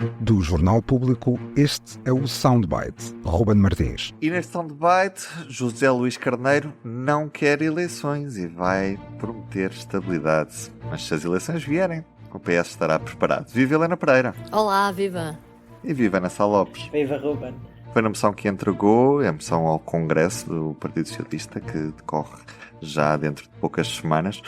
Do Jornal Público, este é o Soundbite. Ruben Martins. E neste Soundbite, José Luís Carneiro não quer eleições e vai prometer estabilidade. Mas se as eleições vierem, o PS estará preparado. Viva Helena Pereira. Olá, viva. E viva Ana Sá Lopes. Viva Ruben. Foi na moção que entregou, a moção ao Congresso do Partido Socialista, que decorre já dentro de poucas semanas.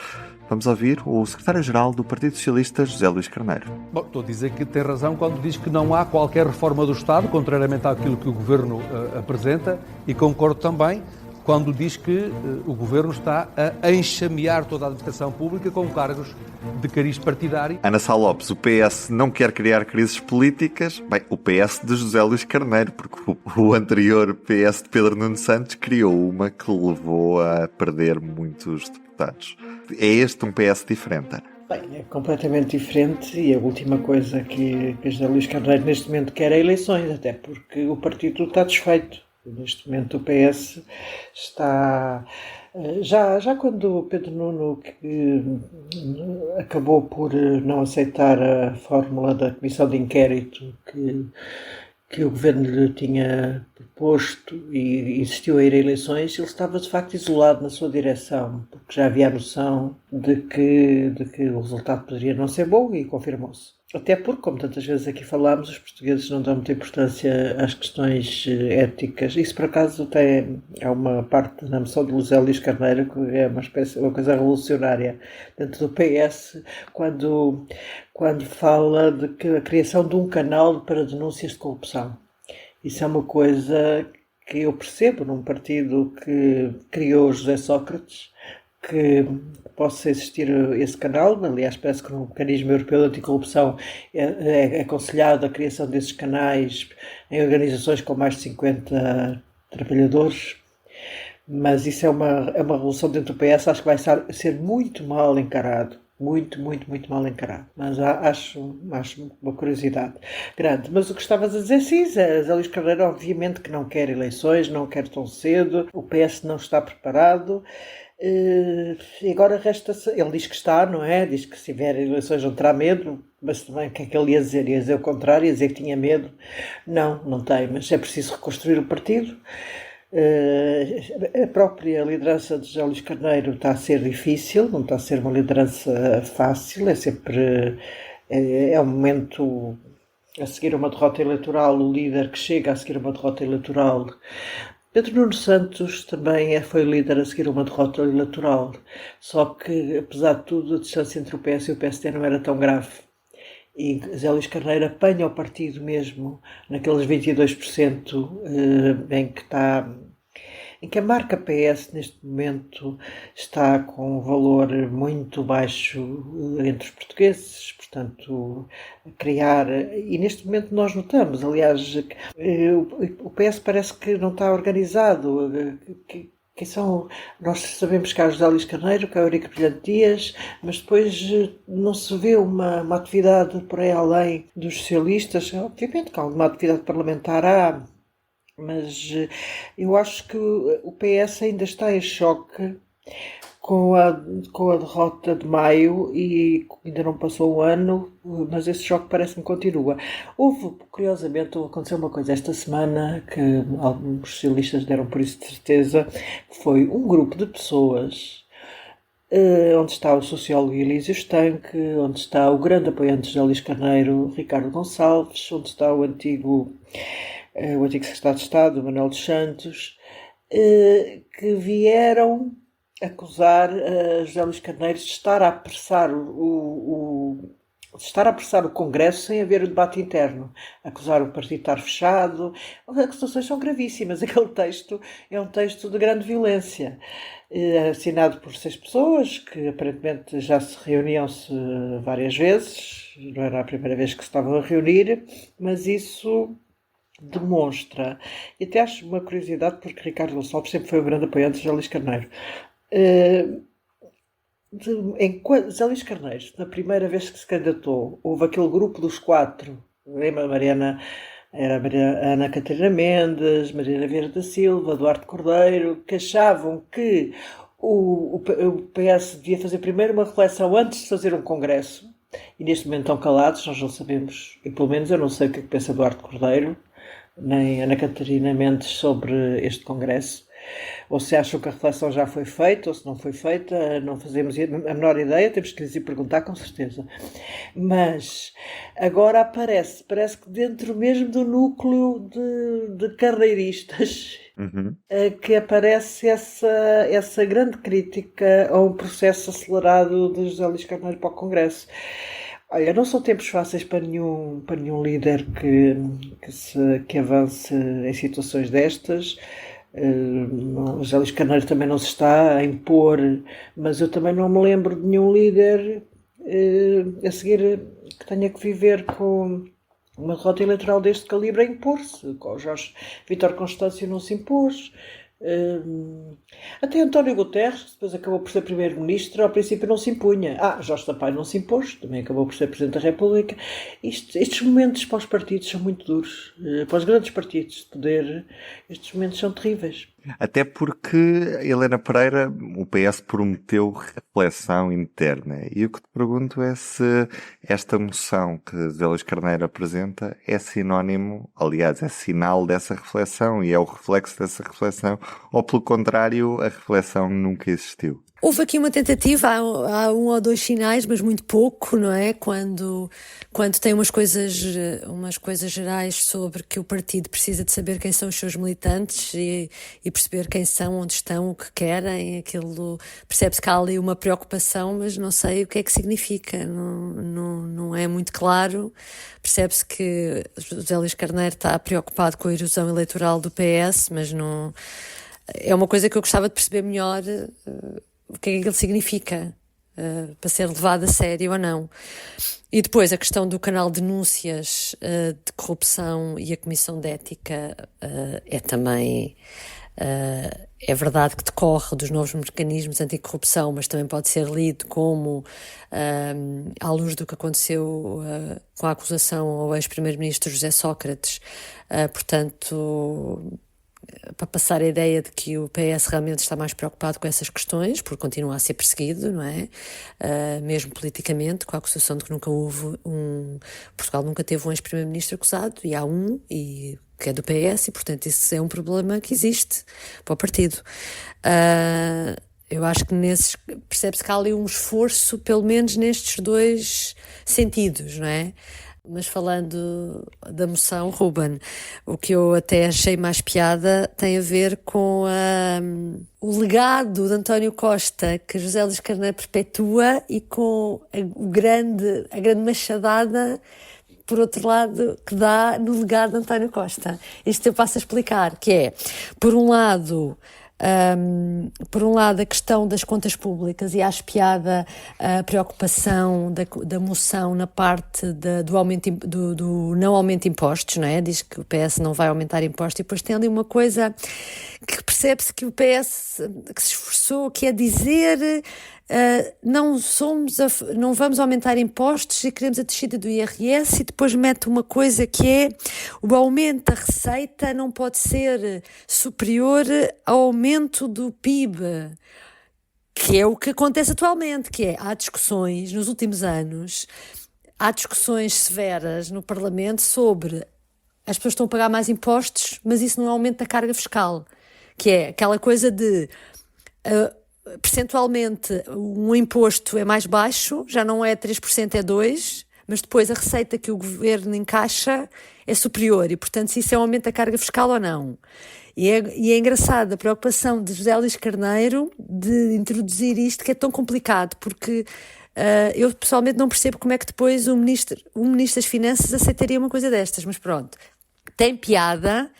Vamos ouvir o secretário-geral do Partido Socialista, José Luís Carneiro. Bom, estou a dizer que tem razão quando diz que não há qualquer reforma do Estado, contrariamente àquilo que o Governo apresenta, e concordo também quando diz que o Governo está a enxamear toda a administração pública com cargos de cariz partidário. Ana Sá Lopes, o PS não quer criar crises políticas. Bem, o PS de José Luís Carneiro, porque o anterior PS de Pedro Nuno Santos criou uma que levou a perder muitos deputados. É este um PS diferente? Bem, é completamente diferente e a última coisa que José Luís Carneiro neste momento quer é eleições, até porque o partido está desfeito. Neste momento o PS está... Já quando o Pedro Nuno acabou por não aceitar a fórmula da comissão de inquérito que o Governo lhe tinha proposto e insistiu a ir a eleições, ele estava de facto isolado na sua direção, porque já havia a noção de que o resultado poderia não ser bom e confirmou-se. Até porque, como tantas vezes aqui falámos, os portugueses não dão muita importância às questões éticas. Isso, por acaso, é uma parte na moção de José Luís Carneiro que é uma coisa revolucionária dentro do PS, quando fala de que a criação de um canal para denúncias de corrupção. Isso é uma coisa que eu percebo num partido que criou José Sócrates, que possa existir esse canal. Aliás, parece que no mecanismo europeu de anticorrupção é aconselhado a criação desses canais em organizações com mais de 50 trabalhadores. Mas isso é uma revolução dentro do PS, acho que vai ser muito mal encarado. Muito mal encarado. Mas acho uma curiosidade grande. Mas o que estavas a dizer, sim, José Luís Carneiro obviamente que não quer eleições, não quer tão cedo, o PS não está preparado. E agora resta-se, ele diz que está, não é? Diz que se vier eleições não terá medo, mas também o que é que ele ia dizer? Ia dizer o contrário, ia dizer que tinha medo? Não tem, mas é preciso reconstruir o partido. A própria liderança de José Luís Carneiro está a ser difícil, não está a ser uma liderança fácil, é um momento a seguir uma derrota eleitoral, o líder que chega a seguir uma derrota eleitoral. Pedro Nuno Santos também foi líder a seguir uma derrota eleitoral, só que, apesar de tudo, a distância entre o PS e o PSD não era tão grave. E José Luís Carneiro apanha o partido mesmo naqueles 22% em que a marca PS neste momento está com um valor muito baixo entre os portugueses, portanto, e neste momento nós notamos, aliás, o PS parece que não está organizado, nós sabemos que há José Luís Carneiro, que há Eurico Brilhante Dias, mas depois não se vê uma atividade por aí além dos socialistas. Obviamente que alguma atividade parlamentar há, mas eu acho que o PS ainda está em choque com a derrota de maio e ainda não passou um ano, mas esse choque parece-me continua. Curiosamente, aconteceu uma coisa esta semana que alguns socialistas deram por isso de certeza, que foi um grupo de pessoas onde está o sociólogo Elísio Estanque, onde está o grande apoiante de José Luís Carneiro, Ricardo Gonçalves, onde está o antigo secretário de Estado, Manuel dos Santos, que vieram acusar José Luís Carneiro de estar a apressar o Congresso sem haver o debate interno, acusar o partido de estar fechado. As acusações são gravíssimas. Aquele texto é um texto de grande violência, assinado por 6 pessoas que aparentemente já se reuniam-se várias vezes, não era a primeira vez que se estavam a reunir, mas isso demonstra, e até acho uma curiosidade porque Ricardo Gonçalves sempre foi um grande apoiante de José Luís Carneiro. José Luís Carneiro, na primeira vez que se candidatou, houve aquele grupo dos 4, lembra, Ana Catarina Mendes, Mariana Vieira da Silva, Duarte Cordeiro, que achavam que o PS devia fazer primeiro uma reflexão antes de fazer um congresso, e neste momento estão calados, nós não sabemos, e pelo menos eu não sei o que é que pensa Eduardo Cordeiro, nem Ana Catarina Mendes sobre este Congresso, ou se acham que a reflexão já foi feita, ou se não foi feita, não fazemos a menor ideia, temos que lhes ir perguntar com certeza. Mas agora parece que dentro mesmo do núcleo de carreiristas que aparece essa grande crítica a um processo acelerado de José Luís Carneiro para o Congresso. Olha, não são tempos fáceis para nenhum líder que avance em situações destas. José Luís Carneiro também não se está a impor, mas eu também não me lembro de nenhum líder a seguir que tenha que viver com uma derrota eleitoral deste calibre a impor-se. O Jorge Vítor Constâncio não se impôs. Até António Guterres, que depois acabou por ser primeiro-ministro, ao princípio não se impunha. Jorge Sampaio não se impôs, também acabou por ser presidente da República. Estes momentos para os partidos são muito duros. Para os grandes partidos de poder, estes momentos são terríveis. Até porque, Helena Pereira, o PS prometeu reflexão interna. E o que te pergunto é se esta moção que José Luís Carneiro apresenta é sinónimo, aliás, é sinal dessa reflexão e é o reflexo dessa reflexão, ou pelo contrário, a reflexão nunca existiu. Houve aqui uma tentativa, há um ou dois sinais, mas muito pouco, não é? Quando tem umas coisas gerais sobre que o partido precisa de saber quem são os seus militantes e perceber quem são, onde estão, o que querem, aquilo, percebe-se que há ali uma preocupação, mas não sei o que é que significa, não é muito claro. Percebe-se que José Luís Carneiro está preocupado com a erosão eleitoral do PS, mas não... É uma coisa que eu gostava de perceber melhor... o que é que ele significa, para ser levado a sério ou não. E depois a questão do canal de denúncias de corrupção e a Comissão de Ética é também... é verdade que decorre dos novos mecanismos anticorrupção, mas também pode ser lido como, à luz do que aconteceu com a acusação ao ex-primeiro-ministro José Sócrates, portanto... para passar a ideia de que o PS realmente está mais preocupado com essas questões, porque continua a ser perseguido, não é? Mesmo politicamente, com a acusação de que nunca houve Portugal nunca teve um ex-primeiro-ministro acusado, e há que é do PS, e portanto isso é um problema que existe para o partido. Eu acho que percebe-se que há ali um esforço, pelo menos nestes dois sentidos, não é? Mas falando da moção, Ruben, o que eu até achei mais piada tem a ver com o legado de António Costa, que José Luís Carneiro perpetua, e com a grande machadada, por outro lado, que dá no legado de António Costa. Isto eu passo a explicar, que é, por um lado, a questão das contas públicas, e acho piada a preocupação da moção na parte do não aumento de impostos, não é? Diz que o PS não vai aumentar impostos, e depois tem ali uma coisa que percebe-se que o PS que se esforçou, que é dizer não vamos aumentar impostos e queremos a descida do IRS, e depois mete uma coisa que é: o aumento da receita não pode ser superior ao aumento do PIB, que é o que acontece atualmente, que é, há discussões nos últimos anos, há discussões severas no Parlamento sobre as pessoas estão a pagar mais impostos, mas isso não aumenta a carga fiscal, que é aquela coisa de percentualmente um imposto é mais baixo, já não é 3%, é 2%, mas depois a receita que o governo encaixa é superior, e portanto se isso é um aumento da carga fiscal ou não. E é engraçado a preocupação de José Luís Carneiro de introduzir isto, que é tão complicado, porque eu pessoalmente não percebo como é que depois o Ministro das Finanças aceitaria uma coisa destas, mas pronto, tem piada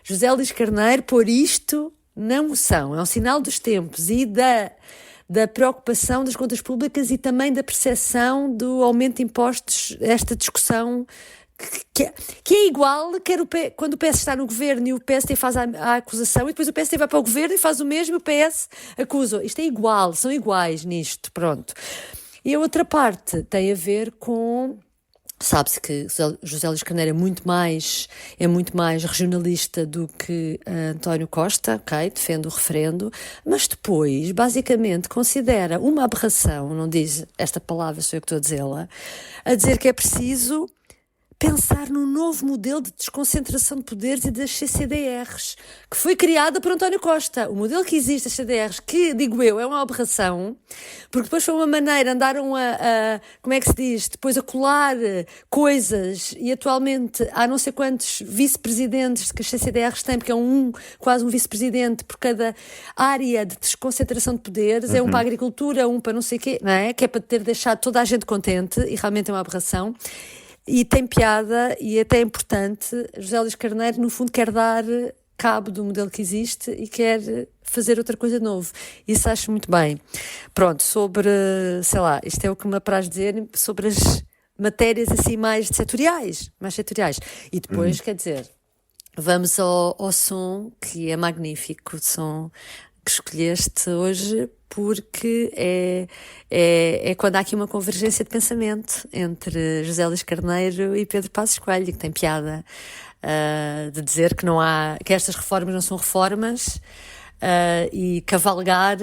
José Luís Carneiro pôr isto na moção. É um sinal dos tempos e da preocupação das contas públicas, e também da percepção do aumento de impostos, esta discussão que é igual, quando o PS está no governo e o PSD faz a acusação, e depois o PSD vai para o governo e faz o mesmo e o PS acusa. Isto é igual, são iguais nisto, pronto. E a outra parte tem a ver com Sabe-se que José Luís Carneiro é muito mais regionalista do que António Costa, ok? Defende o referendo, mas depois, basicamente, considera uma aberração, não diz esta palavra, sou eu que estou a dizê-la, a dizer que é preciso pensar num novo modelo de desconcentração de poderes e das CCDRs, que foi criada por António Costa. O modelo que existe, as CCDRs, que, digo eu, é uma aberração, porque depois foi uma maneira, andaram como é que se diz, depois a colar coisas, e atualmente há não sei quantos vice-presidentes que as CCDRs têm, porque é quase um vice-presidente por cada área de desconcentração de poderes, é um para a agricultura, um para não sei o quê, não é? Que é para ter deixado toda a gente contente, e realmente é uma aberração. E tem piada, e até é importante, José Luís Carneiro, no fundo, quer dar cabo do modelo que existe e quer fazer outra coisa de novo. Isso acho muito bem. Pronto, sobre, sei lá, isto é o que me apraz dizer, sobre as matérias assim mais setoriais. E depois, quer dizer, vamos ao som, que é magnífico, o som que escolheste hoje, porque é quando há aqui uma convergência de pensamento entre José Luís Carneiro e Pedro Passos Coelho, que tem piada de dizer que estas reformas não são reformas, e cavalgar,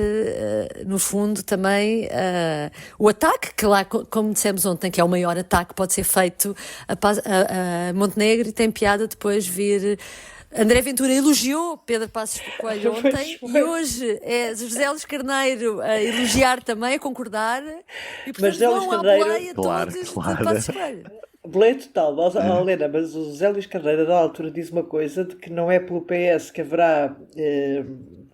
no fundo, também o ataque, que lá, como dissemos ontem, que é o maior ataque que pode ser feito a Montenegro, e tem piada depois vir... André Ventura elogiou Pedro Passos Coelho ontem, e hoje é José Luís Carneiro a elogiar também, a concordar, e portanto vão à boleia todos de Passos Coelho. Boleia total, Helena, mas o José Luís Carneiro, na altura, diz uma coisa de que não é pelo PS que haverá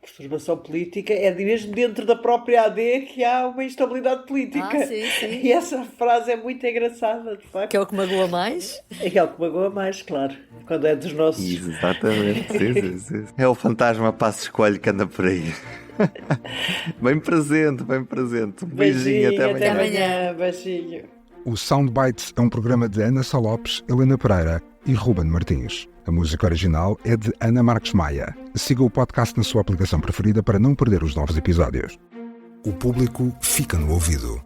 perturbação política, é mesmo dentro da própria AD que há uma instabilidade política. Sim. E essa frase é muito engraçada, de facto. Que é o que magoa mais? É o que magoa mais, claro, quando é dos nossos. Exatamente, sim. É o fantasma Passos Coelho que anda por aí. Bem presente. Um beijinho, até amanhã. Beijinho. O Soundbites é um programa de Ana Sá Lopes, Helena Pereira e Ruben Martins. A música original é de Ana Marques Maia. Siga o podcast na sua aplicação preferida para não perder os novos episódios. O público fica no ouvido.